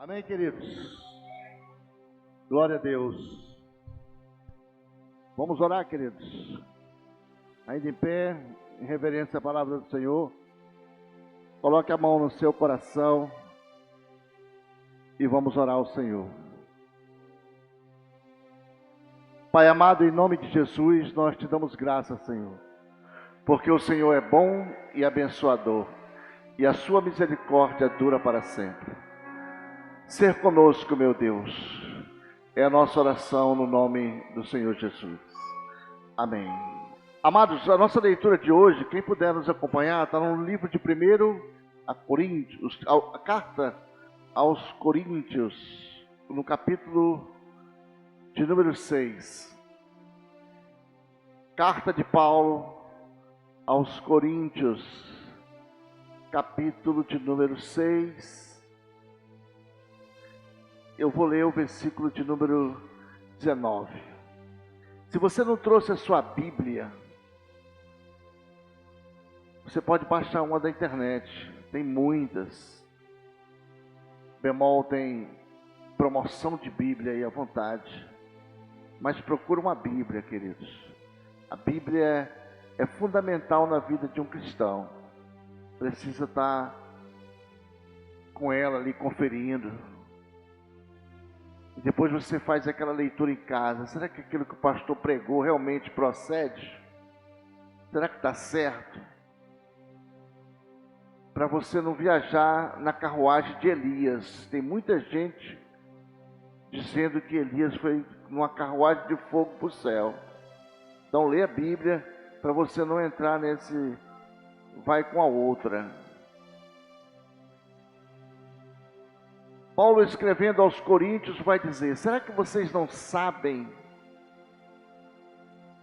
Amém, queridos? Glória a Deus. Vamos orar, queridos. Ainda em pé, em reverência à palavra do Senhor. Coloque a mão no seu coração e vamos orar ao Senhor. Pai amado, em nome de Jesus, nós te damos graças, Senhor, porque o Senhor é bom e abençoador, e a sua misericórdia dura para sempre. Ser conosco, meu Deus, é a nossa oração no nome do Senhor Jesus. Amém. Amados, a nossa leitura de hoje, quem puder nos acompanhar, está no livro de 1 Coríntios, a carta aos Coríntios, no capítulo de número 6. Carta de Paulo aos Coríntios, capítulo de número 6. Eu vou ler o versículo de número 19. Se você não trouxe a sua Bíblia, você pode baixar uma da internet. Tem muitas. Bemol tem promoção de Bíblia aí à vontade. Mas procura uma Bíblia, queridos. A Bíblia é fundamental na vida de um cristão. Precisa estar com ela ali conferindo. E depois você faz aquela leitura em casa. Será que aquilo que o pastor pregou realmente procede? Será que está certo? Para você não viajar na carruagem de Elias. Tem muita gente dizendo que Elias foi numa carruagem de fogo para o céu. Então lê a Bíblia para você não entrar nesse vai com a outra. Paulo, escrevendo aos Coríntios, vai dizer: será que vocês não sabem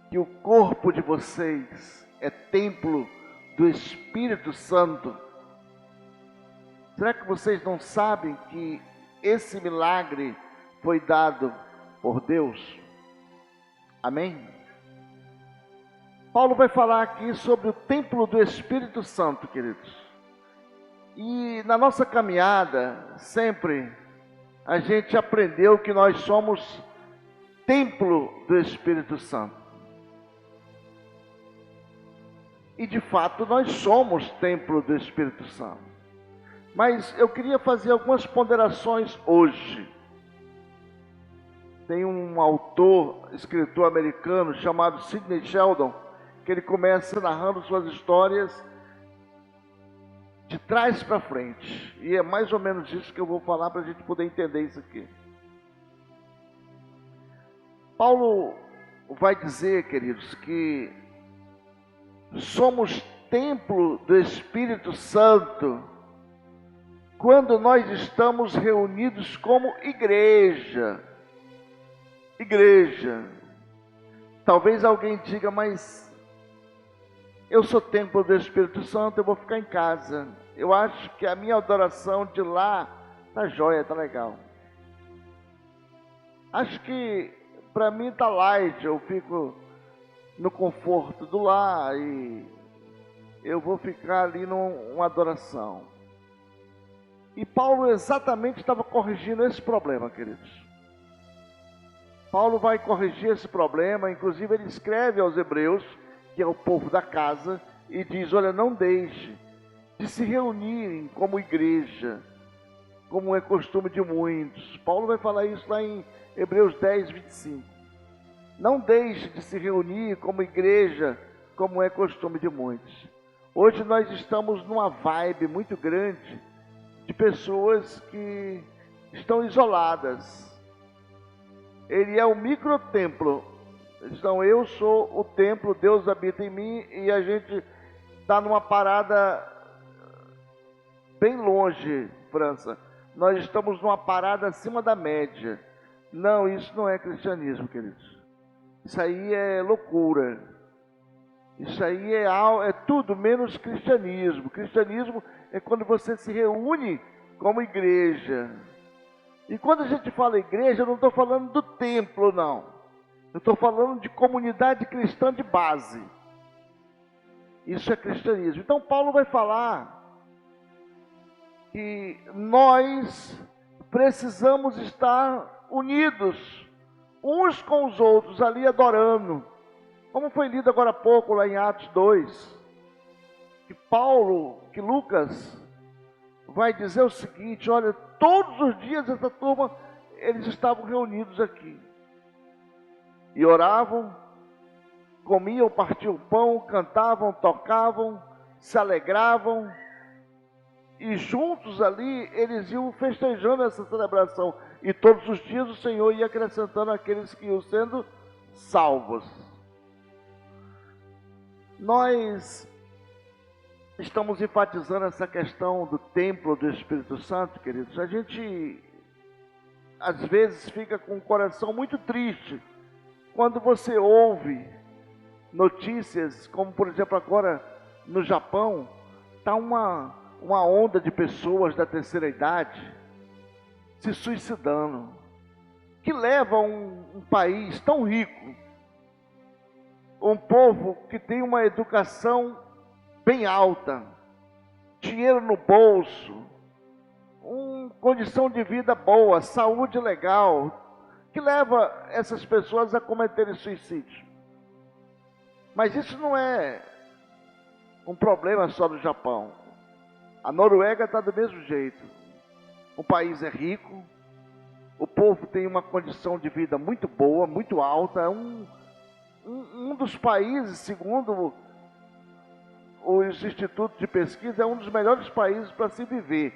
que o corpo de vocês é templo do Espírito Santo? Será que vocês não sabem que esse milagre foi dado por Deus? Amém? Paulo vai falar aqui sobre o templo do Espírito Santo, queridos. E na nossa caminhada, sempre, a gente aprendeu que nós somos templo do Espírito Santo. E de fato, nós somos templo do Espírito Santo. Mas eu queria fazer algumas ponderações hoje. Tem um autor, escritor americano, chamado Sidney Sheldon, que ele começa narrando suas histórias de trás para frente. E é mais ou menos isso que eu vou falar para a gente poder entender isso aqui. Paulo vai dizer, queridos, que somos templo do Espírito Santo quando nós estamos reunidos como igreja. Igreja. Talvez alguém diga, mas eu sou templo do Espírito Santo, eu vou ficar em casa. Eu acho que a minha adoração de lá tá jóia, tá legal. Acho que para mim tá light, eu fico no conforto do lar e eu vou ficar ali numa adoração. E Paulo exatamente estava corrigindo esse problema, queridos. Paulo vai corrigir esse problema, inclusive ele escreve aos Hebreus, que é o povo da casa, e diz: olha, não deixe de se reunirem como igreja, como é costume de muitos. Paulo vai falar isso lá em Hebreus 10, 25. Não deixe de se reunir como igreja, como é costume de muitos. Hoje nós estamos numa vibe muito grande de pessoas que estão isoladas. Ele é o microtemplo. Então eu sou o templo, Deus habita em mim, e a gente está numa parada bem longe, França. Nós estamos numa parada acima da média. Não, isso não é cristianismo, queridos. Isso aí é loucura. Isso aí é tudo menos cristianismo. Cristianismo é quando você se reúne como igreja. E quando a gente fala igreja, eu não estou falando do templo, não. Eu estou falando de comunidade cristã de base. Isso é cristianismo. Então Paulo vai falar que nós precisamos estar unidos, uns com os outros, ali adorando. Como foi lido agora há pouco, lá em Atos 2, que Lucas vai dizer o seguinte: olha, todos os dias essa turma, eles estavam reunidos aqui. E oravam, comiam, partiam o pão, cantavam, tocavam, se alegravam. E juntos ali, eles iam festejando essa celebração. E todos os dias o Senhor ia acrescentando aqueles que iam sendo salvos. Nós estamos enfatizando essa questão do templo do Espírito Santo, queridos. A gente, às vezes, fica com o coração muito triste quando você ouve notícias, como por exemplo agora no Japão, está uma onda de pessoas da terceira idade se suicidando, que leva um país tão rico, um povo que tem uma educação bem alta, dinheiro no bolso, condição de vida boa, saúde legal, que leva essas pessoas a cometerem suicídio. Mas isso não é um problema só do Japão. A Noruega está do mesmo jeito. O país é rico, o povo tem uma condição de vida muito boa, muito alta. É um dos países, segundo os institutos de pesquisa, é um dos melhores países para se viver.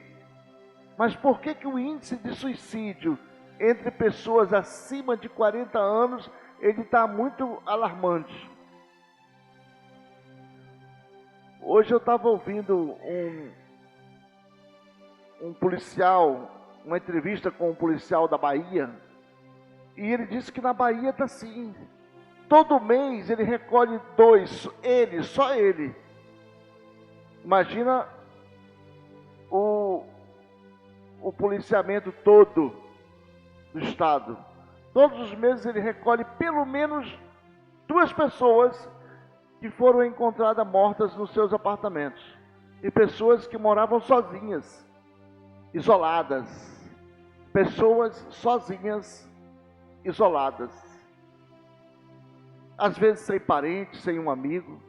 Mas por que o índice de suicídio entre pessoas acima de 40 anos, ele está muito alarmante? Hoje eu estava ouvindo um policial, uma entrevista com um policial da Bahia, e ele disse que na Bahia está assim. Todo mês ele recolhe 2, só ele. Imagina o policiamento todo do estado. Todos os meses ele recolhe pelo menos 2 pessoas que foram encontradas mortas nos seus apartamentos. E pessoas que moravam sozinhas, isoladas. Pessoas sozinhas, isoladas. Às vezes sem parente, sem um amigo,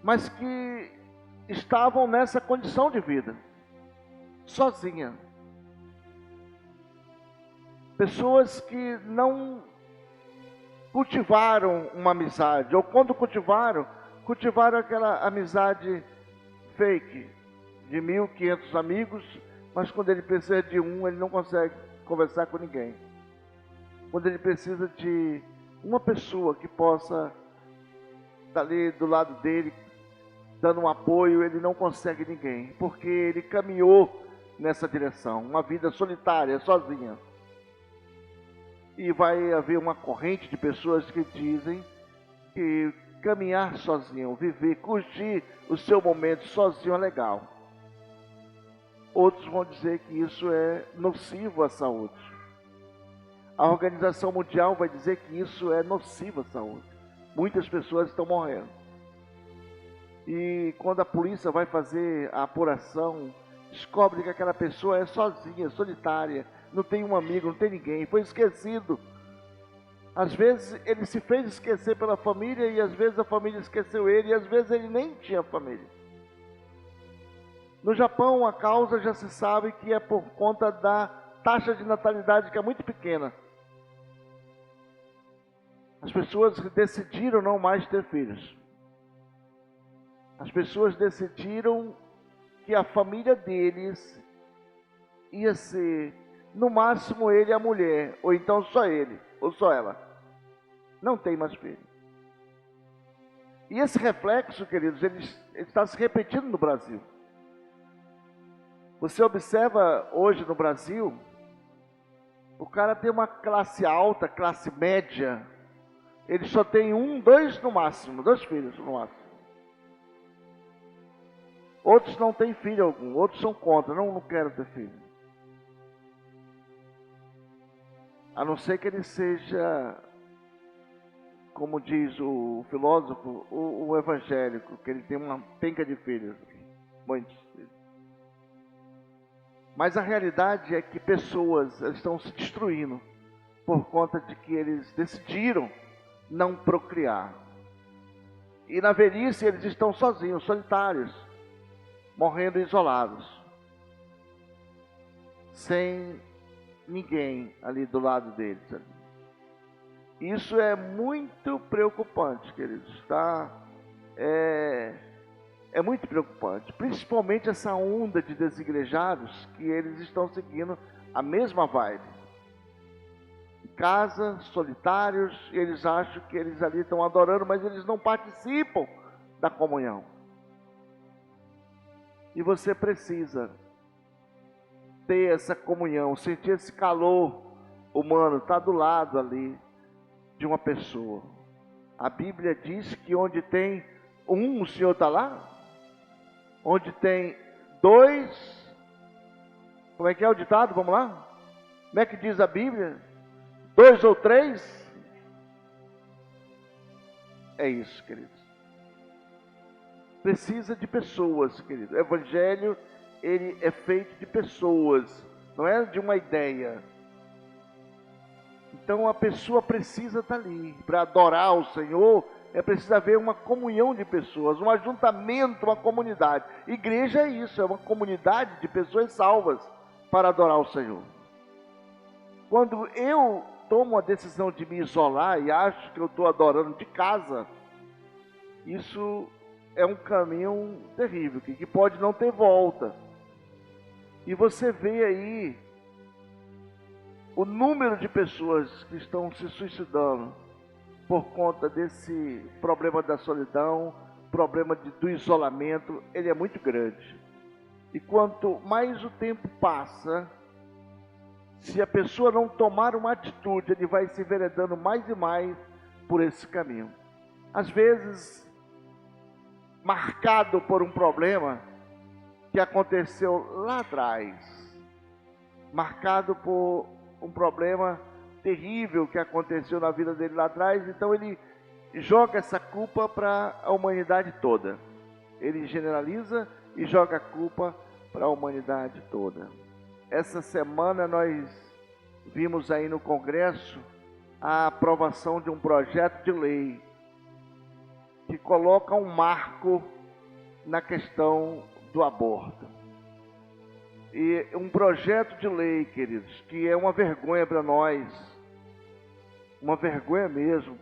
mas que estavam nessa condição de vida, sozinha. Pessoas que não cultivaram uma amizade, ou quando cultivaram aquela amizade fake, de 1.500 amigos, mas quando ele precisa de ele não consegue conversar com ninguém. Quando ele precisa de uma pessoa que possa estar ali do lado dele, dando um apoio, ele não consegue ninguém, porque ele caminhou nessa direção, uma vida solitária, sozinha. E vai haver uma corrente de pessoas que dizem que caminhar sozinho, viver, curtir o seu momento sozinho é legal. Outros vão dizer que isso é nocivo à saúde. A Organização Mundial vai dizer que isso é nocivo à saúde. Muitas pessoas estão morrendo. E quando a polícia vai fazer a apuração, descobre que aquela pessoa é sozinha, solitária, não tem um amigo, não tem ninguém, foi esquecido. Às vezes ele se fez esquecer pela família, e às vezes a família esqueceu ele, e às vezes ele nem tinha família. No Japão, a causa já se sabe que é por conta da taxa de natalidade, que é muito pequena. As pessoas decidiram não mais ter filhos. As pessoas decidiram que a família deles ia ser, no máximo, ele e a mulher, ou então só ele, ou só ela. Não tem mais filho. E esse reflexo, queridos, ele está se repetindo no Brasil. Você observa hoje no Brasil, o cara tem uma classe alta, classe média, ele só tem 2 no máximo, 2 filhos no máximo. Outros não têm filho algum, outros são contra, não quero ter filho. A não ser que ele seja, como diz o filósofo, o evangélico, que ele tem uma penca de filhos, muitos filhos. Mas a realidade é que pessoas estão se destruindo por conta de que eles decidiram não procriar. E na velhice eles estão sozinhos, solitários, morrendo isolados, sem ninguém ali do lado deles. Isso é muito preocupante, queridos, tá? É muito preocupante, principalmente essa onda de desigrejados que eles estão seguindo a mesma vibe. Em casa, solitários, eles acham que eles ali estão adorando, mas eles não participam da comunhão. E você precisa ter essa comunhão, sentir esse calor humano, estar do lado ali de uma pessoa. A Bíblia diz que onde tem um, o Senhor está lá. Onde tem dois, como é que é o ditado? Vamos lá? Como é que diz a Bíblia? 2 ou 3? É isso, queridos. Precisa de pessoas, queridos. O Evangelho, ele é feito de pessoas, não é de uma ideia. Então a pessoa precisa estar ali para adorar o Senhor. É preciso haver uma comunhão de pessoas, um ajuntamento, uma comunidade. Igreja é isso, é uma comunidade de pessoas salvas para adorar o Senhor. Quando eu tomo a decisão de me isolar e acho que eu estou adorando de casa, isso é um caminho terrível, que pode não ter volta. E você vê aí o número de pessoas que estão se suicidando por conta desse problema da solidão, problema do isolamento, ele é muito grande. E quanto mais o tempo passa, se a pessoa não tomar uma atitude, ele vai se enveredando mais e mais por esse caminho. Às vezes, marcado por um problema que aconteceu lá atrás, marcado por um problema terrível que aconteceu na vida dele lá atrás, então ele joga essa culpa para a humanidade toda. Ele generaliza e joga a culpa para a humanidade toda. Essa semana nós vimos aí no Congresso a aprovação de um projeto de lei que coloca um marco na questão do aborto. E um projeto de lei, queridos, que é uma vergonha para nós, uma vergonha mesmo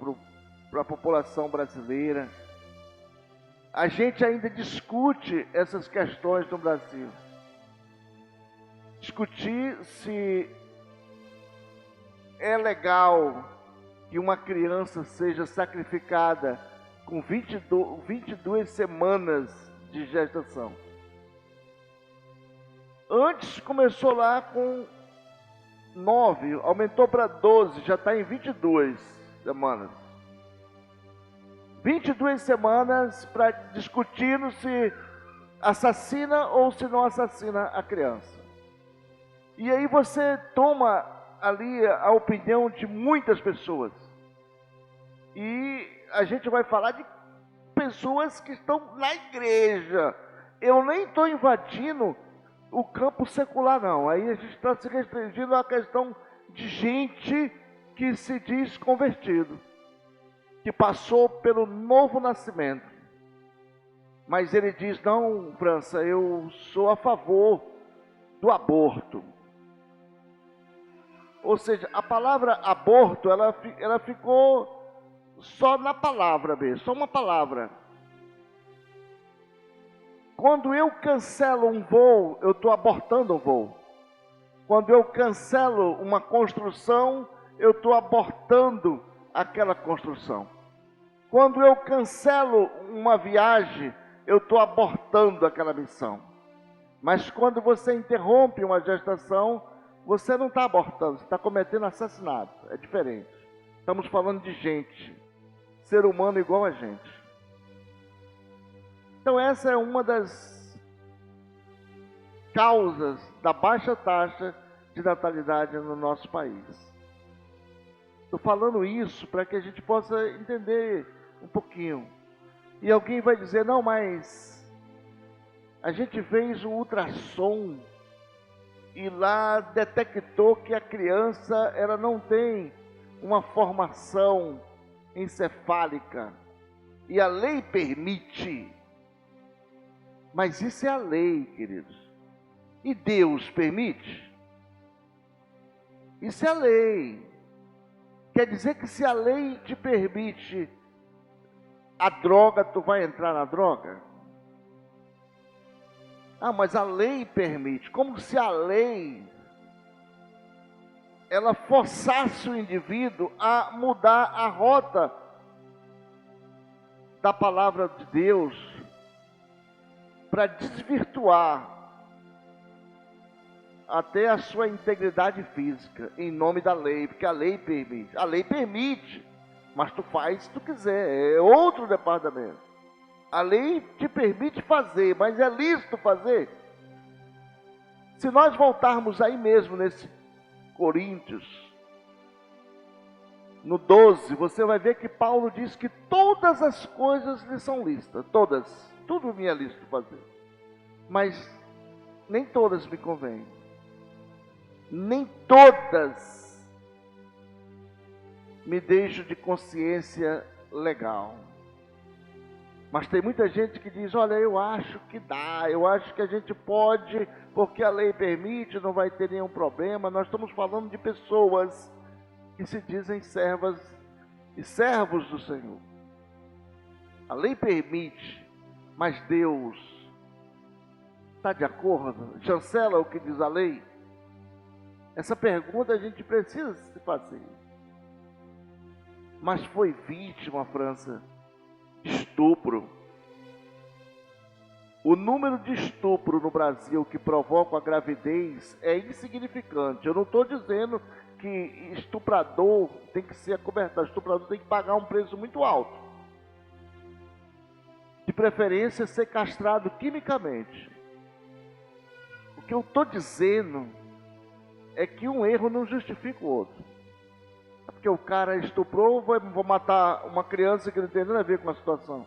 para a população brasileira. A gente ainda discute essas questões no Brasil. Discutir se é legal que uma criança seja sacrificada com 22 semanas de gestação. Antes começou lá com 9, aumentou para 12, já está em 22 semanas. 22 semanas para discutir se assassina ou se não assassina a criança. E aí você toma ali a opinião de muitas pessoas. E a gente vai falar de pessoas que estão na igreja. Eu nem estou invadindo o campo secular, não. Aí a gente está se restringindo à questão de gente que se diz convertido, que passou pelo novo nascimento. Mas ele diz: não, França, eu sou a favor do aborto. Ou seja, a palavra aborto, ela ficou só na palavra mesmo, só uma palavra. Quando eu cancelo um voo, eu estou abortando um voo. Quando eu cancelo uma construção, eu estou abortando aquela construção. Quando eu cancelo uma viagem, eu estou abortando aquela missão. Mas quando você interrompe uma gestação, você não está abortando, você está cometendo assassinato. É diferente. Estamos falando de gente, ser humano igual a gente. Então essa é uma das causas da baixa taxa de natalidade no nosso país. Estou falando isso para que a gente possa entender um pouquinho. E alguém vai dizer: não, mas a gente fez um ultrassom e lá detectou que a criança ela não tem uma formação encefálica. E a lei permite. Mas isso é a lei, queridos. E Deus permite? Isso é a lei. Quer dizer que se a lei te permite a droga, tu vai entrar na droga? Ah, mas a lei permite. Como se a lei ela forçasse o indivíduo a mudar a rota da palavra de Deus para desvirtuar até a sua integridade física, em nome da lei, porque a lei permite. A lei permite, mas tu faz se tu quiser, é outro departamento. A lei te permite fazer, mas é lícito fazer? Se nós voltarmos aí mesmo nesse Coríntios, no 12, você vai ver que Paulo diz que todas as coisas lhe são lícitas, todas, tudo me é lícito fazer, mas nem todas me convêm, nem todas me deixo de consciência legal. Mas tem muita gente que diz, olha, eu acho que dá, eu acho que a gente pode, porque a lei permite, não vai ter nenhum problema. Nós estamos falando de pessoas que se dizem servas e servos do Senhor. A lei permite, mas Deus está de acordo? Chancela o que diz a lei? Essa pergunta a gente precisa se fazer. Mas foi vítima, França, de estupro. O número de estupro no Brasil que provoca a gravidez é insignificante. Eu não estou dizendo que estuprador tem que ser acobertado. Estuprador tem que pagar um preço muito alto. De preferência, ser castrado quimicamente. O que eu estou dizendo é que um erro não justifica o outro. É porque o cara estuprou, vou matar uma criança que não tem nada a ver com a situação.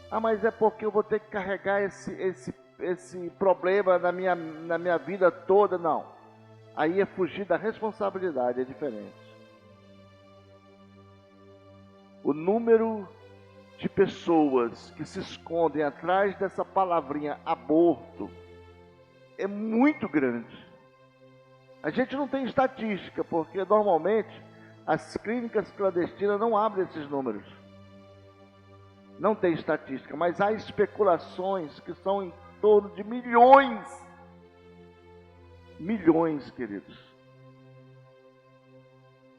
Ah, mas é porque eu vou ter que carregar esse problema na minha vida toda. Não. Aí é fugir da responsabilidade, é diferente. O número de pessoas que se escondem atrás dessa palavrinha aborto é muito grande. A gente não tem estatística, porque normalmente as clínicas clandestinas não abrem esses números. Não tem estatística, mas há especulações que são em torno de milhões. Milhões, queridos.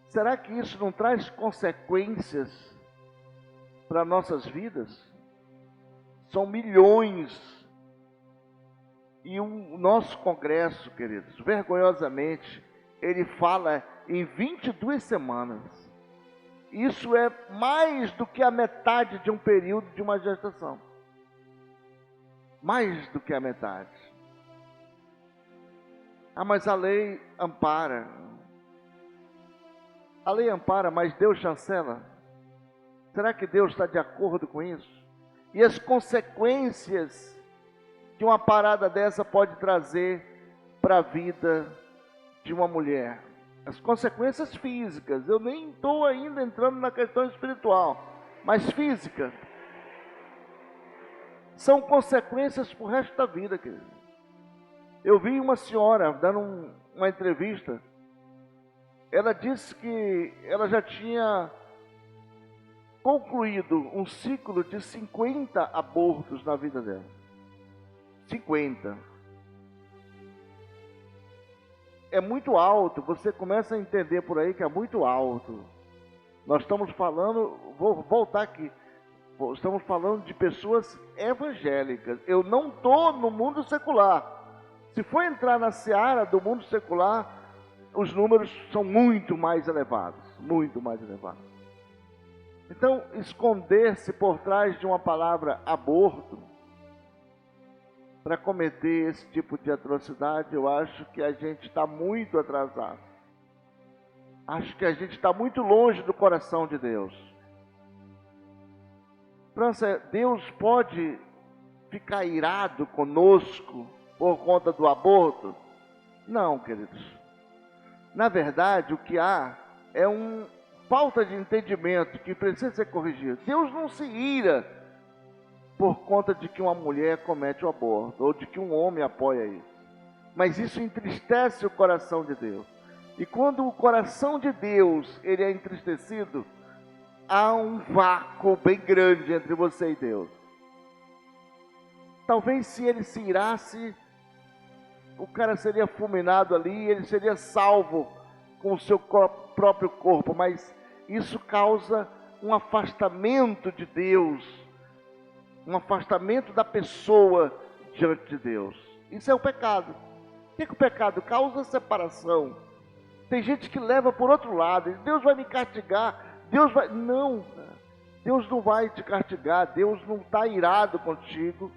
Será que isso não traz consequências para nossas vidas? São milhões. E o nosso Congresso, queridos, vergonhosamente, ele fala em 22 semanas. Isso é mais do que a metade de um período de uma gestação. Mais do que a metade. Ah, mas a lei ampara. A lei ampara, mas Deus chancela. Será que Deus está de acordo com isso? E as consequências que uma parada dessa pode trazer para a vida de uma mulher? As consequências físicas, eu nem estou ainda entrando na questão espiritual, mas física. São consequências para o resto da vida, querido. Eu vi uma senhora dando uma entrevista, ela disse que ela já tinha concluído um ciclo de 50 abortos na vida dela. 50. É muito alto, você começa a entender por aí que é muito alto. Nós estamos falando, vou voltar aqui, estamos falando de pessoas evangélicas. Eu não estou no mundo secular. Se for entrar na seara do mundo secular, os números são muito mais elevados, muito mais elevados. Então, esconder-se por trás de uma palavra aborto, para cometer esse tipo de atrocidade, eu acho que a gente está muito atrasado. Acho que a gente está muito longe do coração de Deus. França, Deus pode ficar irado conosco por conta do aborto? Não, queridos. Na verdade, o que há é uma falta de entendimento que precisa ser corrigido. Deus não se ira por conta de que uma mulher comete o aborto, ou de que um homem apoia isso. Mas isso entristece o coração de Deus. E quando o coração de Deus ele é entristecido, há um vácuo bem grande entre você e Deus. Talvez se ele se irasse, o cara seria fulminado ali, ele seria salvo com o seu próprio corpo, mas isso causa um afastamento de Deus, um afastamento da pessoa diante de Deus. Isso é o pecado. O que o pecado causa? Separação. Tem gente que leva por outro lado, Deus vai me castigar, Deus vai... Não, Deus não vai te castigar, Deus não está irado contigo.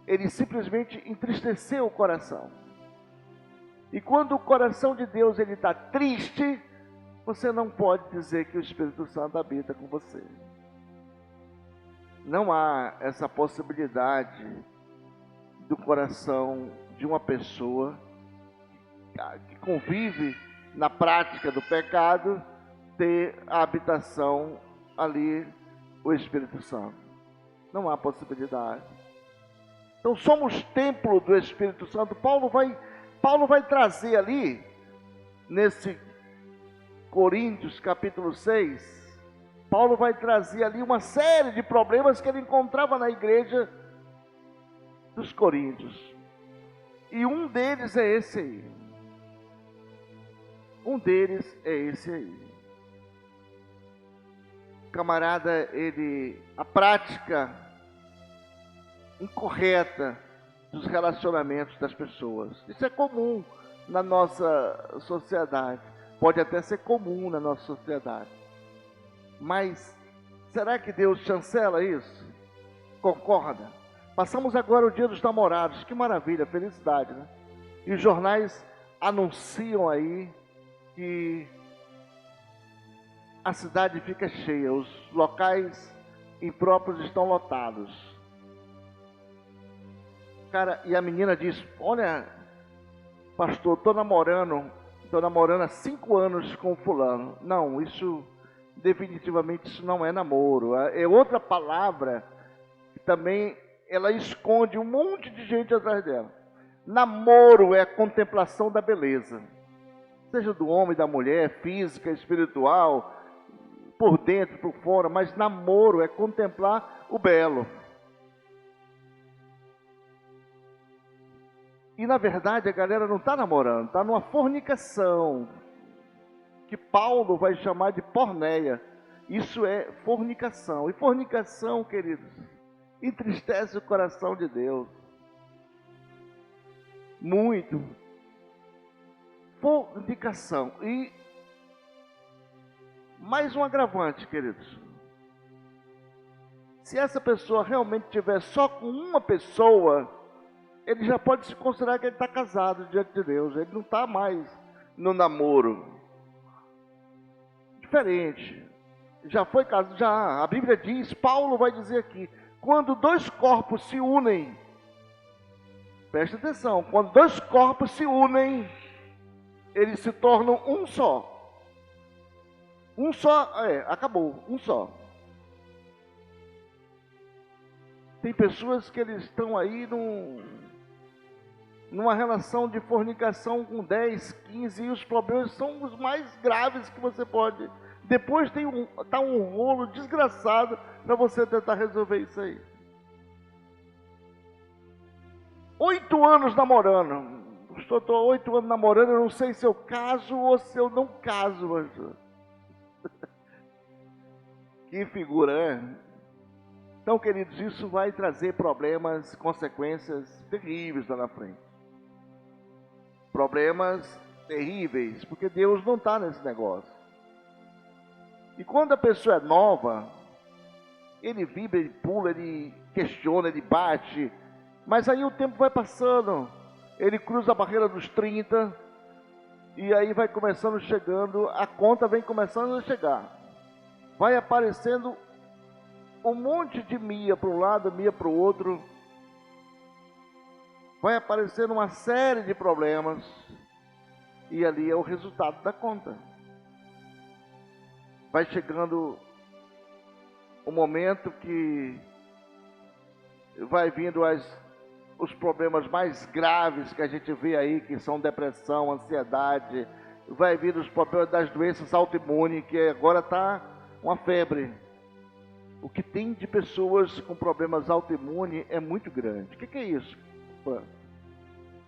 Ele simplesmente entristeceu o coração. E quando o coração de Deus ele está triste, você não pode dizer que o Espírito Santo habita com você. Não há essa possibilidade do coração de uma pessoa que convive na prática do pecado ter a habitação ali, o Espírito Santo. Não há possibilidade. Então somos templo do Espírito Santo. Paulo vai trazer ali, nesse Coríntios capítulo 6, Paulo vai trazer ali uma série de problemas que ele encontrava na igreja dos Coríntios. E um deles é esse aí. Camarada, a prática incorreta dos relacionamentos das pessoas. Isso é comum na nossa sociedade. Pode até ser comum na nossa sociedade. Mas será que Deus chancela isso? Concorda? Passamos agora o Dia dos Namorados. Que maravilha, felicidade, né? E os jornais anunciam aí que a cidade fica cheia, os locais impróprios estão lotados. Cara, e a menina diz: olha, pastor, estou namorando há 5 anos com fulano. Não, isso, definitivamente, isso não é namoro. É outra palavra que também, ela esconde um monte de gente atrás dela. Namoro é a contemplação da beleza. Seja do homem, da mulher, física, espiritual, por dentro, por fora, mas namoro é contemplar o belo. E na verdade a galera não está namorando, está numa fornicação, que Paulo vai chamar de porneia. Isso é fornicação. E fornicação, queridos, entristece o coração de Deus. Muito. Fornicação. E mais um agravante, queridos. Se essa pessoa realmente estiver só com uma pessoa, ele já pode se considerar que ele está casado diante de Deus. Ele não está mais no namoro. Diferente. Já foi casado, já. A Bíblia diz, Paulo vai dizer aqui, quando 2 corpos se unem, preste atenção, quando 2 corpos se unem, eles se tornam um só. Um só, acabou, um só. Tem pessoas que eles estão aí numa relação de fornicação com 10, 15, e os problemas são os mais graves que você pode. Depois tá um rolo desgraçado para você tentar resolver isso aí. 8 anos namorando. Estou 8 anos namorando, eu não sei se eu caso ou se eu não caso, mas... Que figura, né? Então, queridos, isso vai trazer problemas, consequências terríveis lá na frente. Problemas terríveis, porque Deus não está nesse negócio. E quando a pessoa é nova, ele vibra, ele pula, ele questiona, ele bate, mas aí o tempo vai passando, ele cruza a barreira dos 30, e aí vai começando chegando, a conta vem começando a chegar. Vai aparecendo um monte de Mia para um lado, Mia para o outro. vai aparecendo uma série de problemas, e ali é o resultado da conta. Vai chegando o momento que vai vindo os problemas mais graves que a gente vê aí, que são depressão, ansiedade, vai vir os problemas das doenças autoimunes, que agora está uma febre. O que tem de pessoas com problemas autoimunes é muito grande. O que é isso?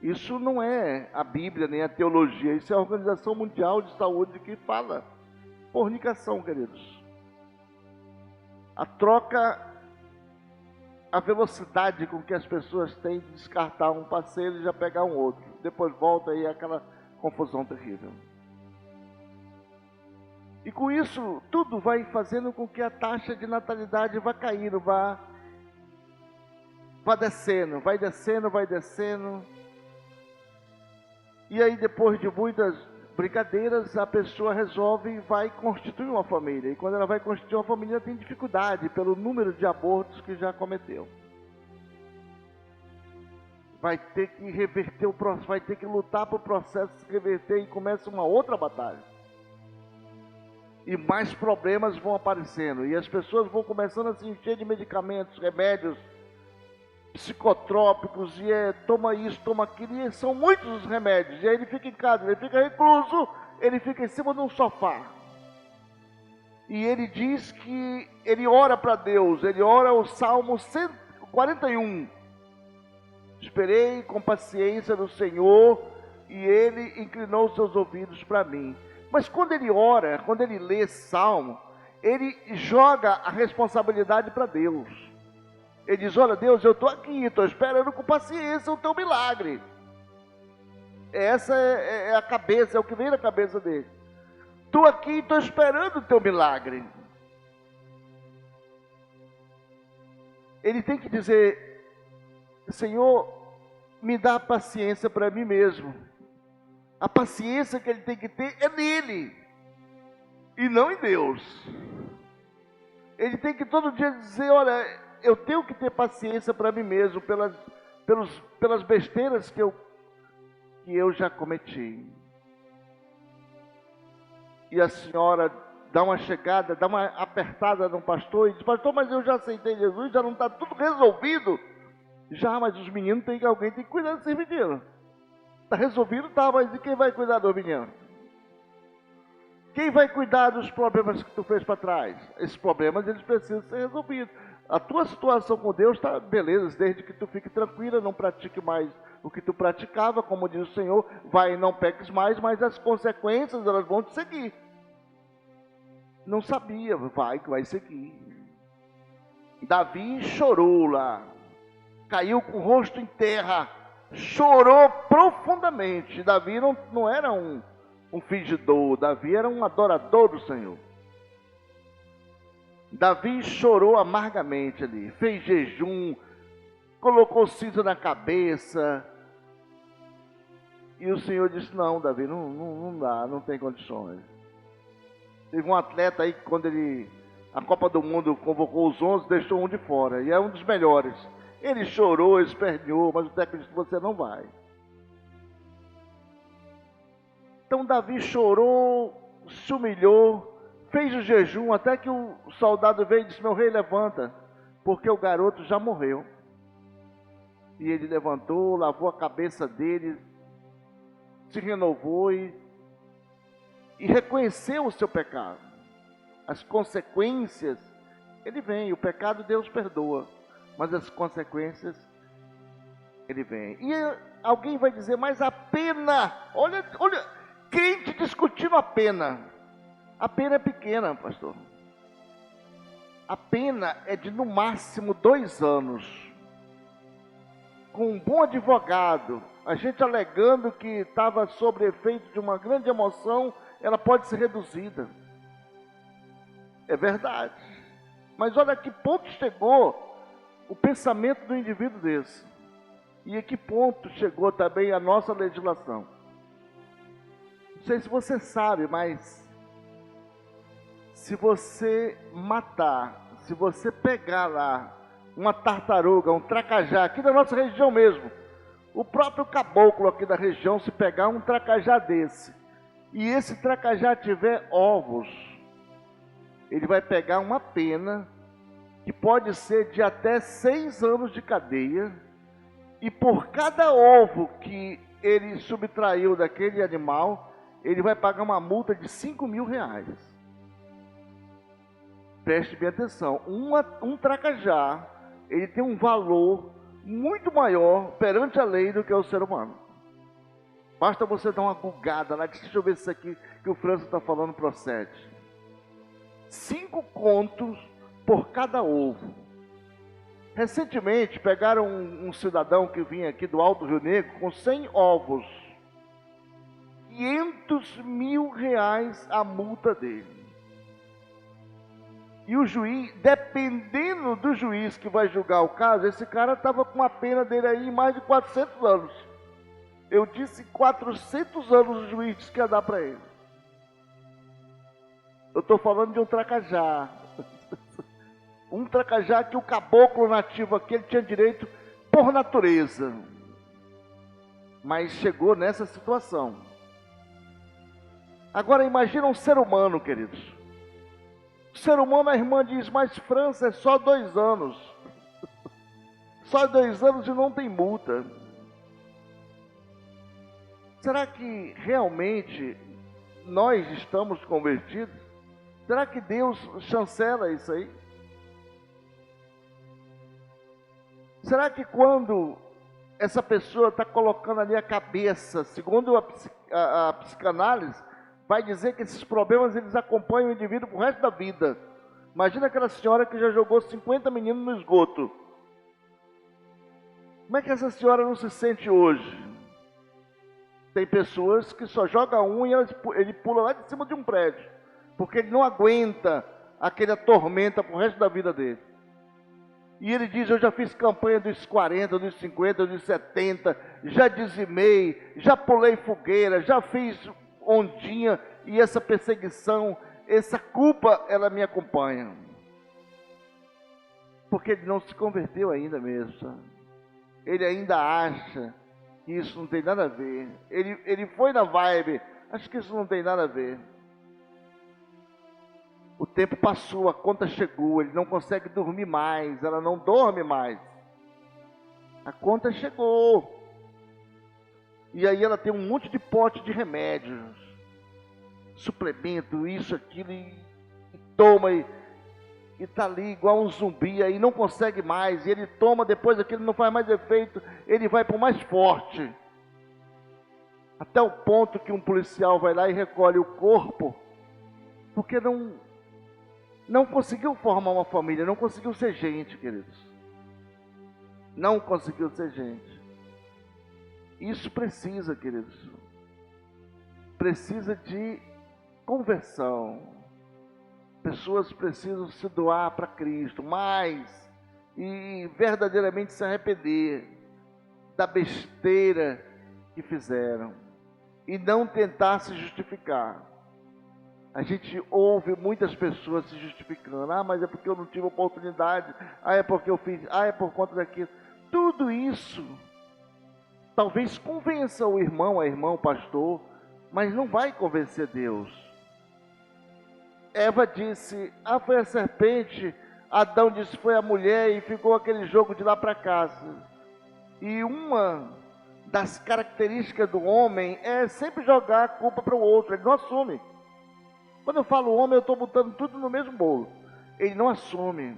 Isso não é a Bíblia nem a teologia, isso é a Organização Mundial de Saúde que fala. Fornicação, queridos. A troca, a velocidade com que as pessoas têm de descartar um parceiro e já pegar um outro. Depois volta aí aquela confusão terrível. E com isso, tudo vai fazendo com que a taxa de natalidade vá caindo, vá descendo, vai descendo, vai descendo. E aí, depois de muitas brincadeiras, a pessoa resolve e vai constituir uma família. E quando ela vai constituir uma família, ela tem dificuldade pelo número de abortos que já cometeu. Vai ter que reverter o processo, vai ter que lutar para o processo se reverter, e começa uma outra batalha. E mais problemas vão aparecendo, e as pessoas vão começando a se encher de medicamentos, remédios, psicotrópicos, e toma isso, toma aquilo, e são muitos os remédios. E aí ele fica em casa, ele fica recluso, ele fica em cima de um sofá. E ele diz que ele ora para Deus, ele ora o Salmo 141. Esperei com paciência no Senhor, e ele inclinou os seus ouvidos para mim. Mas quando ele ora, quando ele lê Salmo, ele joga a responsabilidade para Deus. Ele diz: olha, Deus, eu estou aqui, estou esperando com paciência o teu milagre. Essa é a cabeça, é o que vem na cabeça dele. Estou aqui e estou esperando o teu milagre. Ele tem que dizer: Senhor, me dá paciência para mim mesmo. A paciência que ele tem que ter é nele, e não em Deus. Ele tem que todo dia dizer: olha, eu tenho que ter paciência para mim mesmo, pelas besteiras que eu já cometi. E a senhora dá uma chegada, dá uma apertada no pastor e diz: pastor, mas eu já aceitei Jesus, já não está tudo resolvido? Já, mas os meninos alguém tem que cuidar desses meninos. Está resolvido? Tá, mas e quem vai cuidar do menino? Quem vai cuidar dos problemas que tu fez para trás? Esses problemas, eles precisam ser resolvidos. A tua situação com Deus está beleza, desde que tu fique tranquila, não pratique mais o que tu praticava, como diz o Senhor, vai e não peques mais, mas as consequências, elas vão te seguir. Não sabia, vai seguir. Davi chorou lá, caiu com o rosto em terra, chorou profundamente. Davi não era um fingidor, Davi era um adorador do Senhor. Davi chorou amargamente ali, fez jejum, colocou cinza na cabeça, e o Senhor disse: não, Davi, não dá, não tem condições. Teve um atleta aí que quando a Copa do Mundo convocou os 11, deixou um de fora, e é um dos melhores. Ele chorou, esperneou, mas o técnico disse: você não vai. Então Davi chorou, se humilhou, fez o jejum, até que o soldado veio e disse: meu rei, levanta, porque o garoto já morreu. E ele levantou, lavou a cabeça dele, se renovou e reconheceu o seu pecado. As consequências, ele vem, o pecado Deus perdoa, mas as consequências, ele vem. E alguém vai dizer: mas a pena, olha, crente discutindo a pena é pequena, pastor. A pena é de no máximo 2 anos, com um bom advogado, a gente alegando que estava sob efeito de uma grande emoção, ela pode ser reduzida. É verdade. Mas olha que ponto chegou o pensamento do indivíduo desse. E a que ponto chegou também a nossa legislação. Não sei se você sabe, mas se você matar, se você pegar lá uma tartaruga, um tracajá, aqui da nossa região mesmo, O próprio caboclo aqui da região, se pegar um tracajá desse, e esse tracajá tiver ovos, ele vai pegar uma pena que pode ser de até 6 anos de cadeia, e por cada ovo que ele subtraiu daquele animal, ele vai pagar uma multa de R$ 5.000. Preste bem atenção, um tracajá, ele tem um valor muito maior perante a lei do que o ser humano. Basta você dar uma bugada lá, deixa eu ver se isso aqui que o França está falando procede. 5 contos por cada ovo. Recentemente pegaram um cidadão que vinha aqui do Alto Rio Negro com 100 ovos. R$ 500.000 a multa dele. E o juiz, dependendo do juiz que vai julgar o caso, esse cara estava com a pena dele aí em mais de 400 anos. Eu disse 400 anos o juiz disse que ia dar para ele. Eu estou falando de um tracajá. Um tracajá que o caboclo nativo aqui ele tinha direito por natureza. Mas chegou nessa situação. Agora imagina um ser humano, queridos. O ser humano, a irmã diz, mas França é só 2 anos. Só 2 anos e não tem multa. Será que realmente nós estamos convertidos? Será que Deus chancela isso aí? Será que quando essa pessoa está colocando ali a cabeça, segundo a psicanálise, vai dizer que esses problemas eles acompanham o indivíduo pro resto da vida? Imagina aquela senhora que já jogou 50 meninos no esgoto. Como é que essa senhora não se sente hoje? Tem pessoas que só jogam um e ele pula lá de cima de um prédio, porque ele não aguenta aquela tormenta pro resto da vida dele. E ele diz, eu já fiz campanha dos 40, dos 50, dos 70, já dizimei, já pulei fogueira, já fiz ondinha, e essa perseguição, essa culpa, ela me acompanha. Porque ele não se converteu ainda mesmo, sabe? Ele ainda acha que isso não tem nada a ver. Ele foi na vibe, acho que isso não tem nada a ver. O tempo passou, a conta chegou, ele não consegue dormir mais, ela não dorme mais. A conta chegou. E aí ela tem um monte de pote de remédios, suplemento, isso, aquilo, e toma, e está ali igual um zumbi, aí não consegue mais, e ele toma, depois aquilo não faz mais efeito, ele vai para o mais forte. Até o ponto que um policial vai lá e recolhe o corpo, porque não conseguiu formar uma família, não conseguiu ser gente, queridos. Não conseguiu ser gente. Isso precisa, queridos, precisa de conversão. Pessoas precisam se doar para Cristo mais e verdadeiramente se arrepender da besteira que fizeram e não tentar se justificar. A gente ouve muitas pessoas se justificando, mas é porque eu não tive oportunidade, é porque eu fiz, é por conta daquilo. Tudo isso talvez convença o irmão, a irmã, o pastor, mas não vai convencer Deus. Eva disse, foi a serpente, Adão disse, foi a mulher, e ficou aquele jogo de lá para cá. E uma das características do homem é sempre jogar a culpa para o outro, ele não assume. Quando eu falo homem, eu estou botando tudo no mesmo bolo. Ele não assume.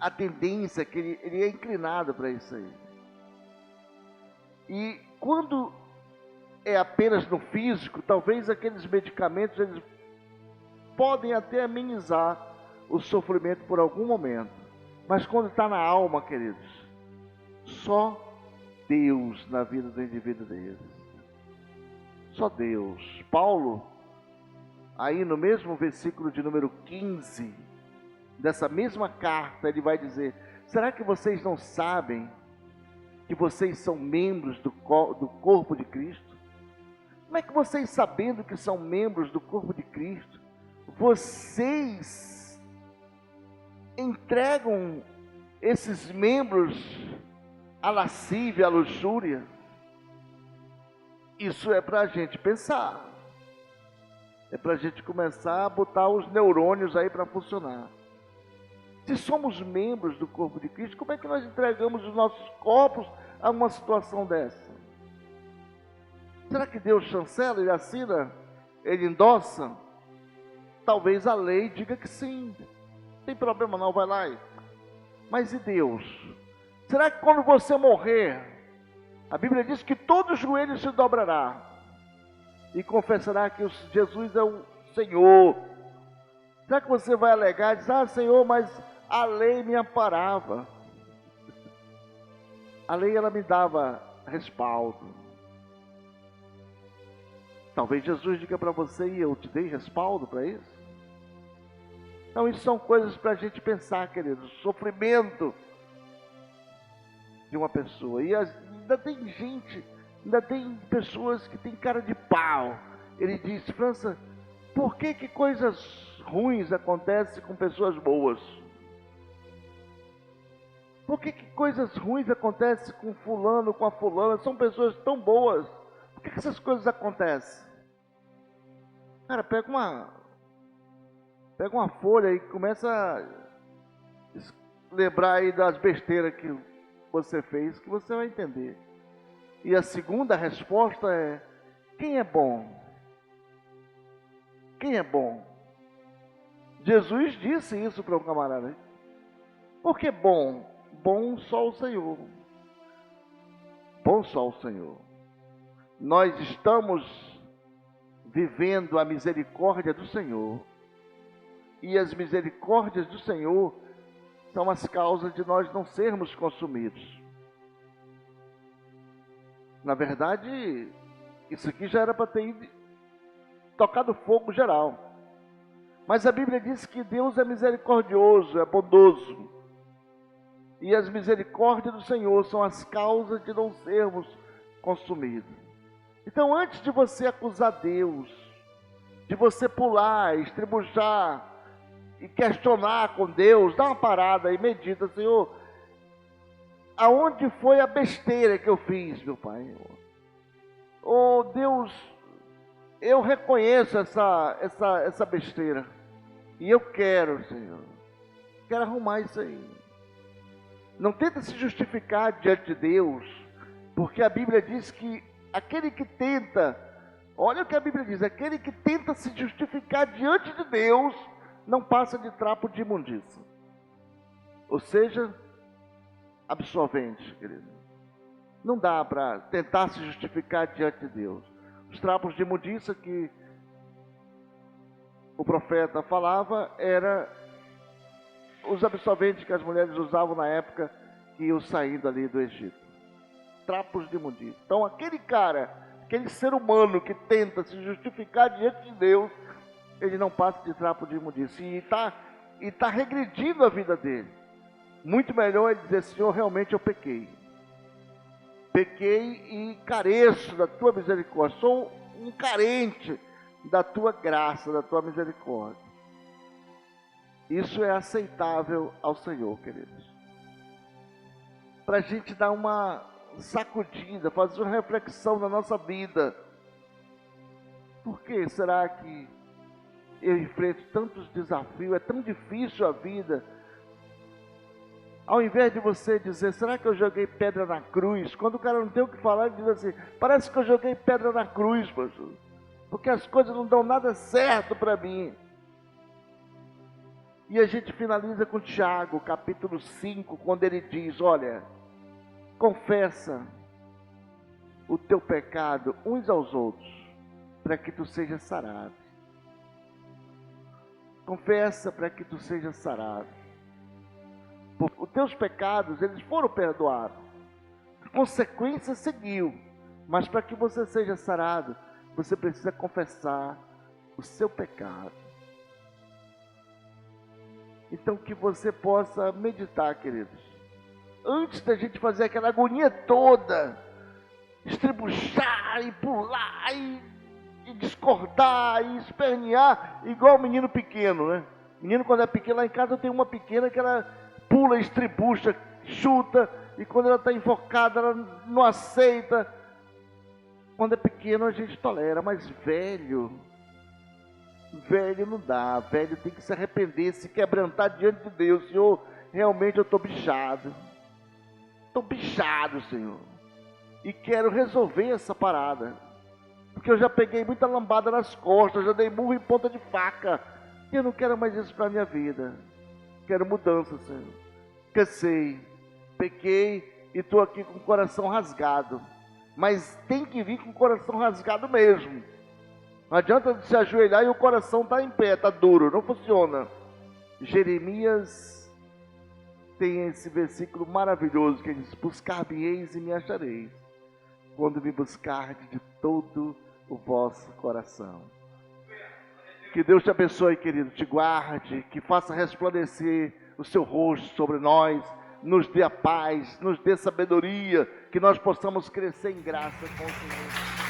A tendência é que ele é inclinado para isso aí. E quando é apenas no físico, talvez aqueles medicamentos eles podem até amenizar o sofrimento por algum momento. Mas quando está na alma, queridos, só Deus na vida do indivíduo deles. Só Deus. Paulo, aí no mesmo versículo de número 15, dessa mesma carta, ele vai dizer, será que vocês não sabem que vocês são membros do corpo de Cristo? Como é que vocês, sabendo que são membros do corpo de Cristo, vocês entregam esses membros a lascívia, a luxúria. Isso é para a gente pensar. É para a gente começar a botar os neurônios aí para funcionar. Se somos membros do corpo de Cristo, como é que nós entregamos os nossos corpos a uma situação dessa? Será que Deus chancela, ele assina, ele endossa? Talvez a lei diga que sim. Não tem problema não, vai lá. Mas e Deus? Será que quando você morrer, a Bíblia diz que todo joelho se dobrará e confessará que Jesus é o Senhor? Será que você vai alegar e dizer, Senhor, mas a lei me amparava. A lei, ela me dava respaldo. Talvez Jesus diga para você, e eu te dei respaldo para isso? Então, isso são coisas para a gente pensar, querido. Sofrimento de uma pessoa. E ainda tem gente, ainda tem pessoas que têm cara de pau. Ele diz, França, por que coisas ruins acontecem com pessoas boas? Por que coisas ruins acontecem com fulano, com a fulana? São pessoas tão boas. Por que essas coisas acontecem? Cara, pega uma folha e começa a lembrar aí das besteiras que você fez, que você vai entender. E a segunda resposta é, quem é bom? Quem é bom? Jesus disse isso para o camarada. Por que bom? Bom só o Senhor. Bom só o Senhor. Nós estamos vivendo a misericórdia do Senhor. E as misericórdias do Senhor são as causas de nós não sermos consumidos. Na verdade, isso aqui já era para ter tocado fogo geral. Mas a Bíblia diz que Deus é misericordioso, é bondoso. E as misericórdias do Senhor são as causas de não sermos consumidos. Então, antes de você acusar Deus, de você pular, estribuchar e questionar com Deus, dá uma parada e medita, Senhor, aonde foi a besteira que eu fiz, meu Pai? Oh Deus, eu reconheço essa besteira e eu quero, Senhor, quero arrumar isso aí. Não tenta se justificar diante de Deus, porque a Bíblia diz que aquele que tenta, olha o que a Bíblia diz, aquele que tenta se justificar diante de Deus, não passa de trapo de imundícia. Ou seja, absorvente, querido. Não dá para tentar se justificar diante de Deus. Os trapos de imundícia que o profeta falava era os absorventes que as mulheres usavam na época que iam saindo ali do Egito. Trapos de imundícia. Então aquele cara, aquele ser humano que tenta se justificar diante de Deus, ele não passa de trapo de imundícia. E está regredindo a vida dele. Muito melhor ele dizer, Senhor, realmente eu pequei. Pequei e careço da tua misericórdia. Sou um carente da tua graça, da tua misericórdia. Isso é aceitável ao Senhor, queridos. Para a gente dar uma sacudida, fazer uma reflexão na nossa vida. Por que será que eu enfrento tantos desafios? É tão difícil a vida. Ao invés de você dizer, será que eu joguei pedra na cruz? Quando o cara não tem o que falar, ele diz assim, parece que eu joguei pedra na cruz, pastor, porque as coisas não dão nada certo para mim. E a gente finaliza com Tiago, capítulo 5, quando ele diz, olha, confessa o teu pecado uns aos outros, para que tu sejas sarado. Confessa para que tu sejas sarado. Os teus pecados, eles foram perdoados. A consequência seguiu. Mas para que você seja sarado, você precisa confessar o seu pecado. Então que você possa meditar, queridos. Antes da gente fazer aquela agonia toda, estribuchar e pular e discordar e espernear, igual o menino pequeno, né? Menino quando é pequeno, lá em casa eu tenho uma pequena que ela pula, estribucha, chuta e quando ela está invocada, ela não aceita. Quando é pequeno a gente tolera, mas velho não dá. Velho tem que se arrepender, se quebrantar diante de Deus. Senhor, realmente eu estou bichado. Estou bichado, Senhor. E quero resolver essa parada. Porque eu já peguei muita lambada nas costas, já dei murro em ponta de faca. E eu não quero mais isso para a minha vida. Quero mudança, Senhor. Cansei, pequei e estou aqui com o coração rasgado. Mas tem que vir com o coração rasgado mesmo. Não adianta se ajoelhar e o coração está em pé, está duro, não funciona. Jeremias tem esse versículo maravilhoso que diz: buscar-me-eis e me achareis, quando me buscardes de todo o vosso coração. Que Deus te abençoe, querido, te guarde, que faça resplandecer o seu rosto sobre nós, nos dê a paz, nos dê sabedoria, que nós possamos crescer em graça com o Senhor.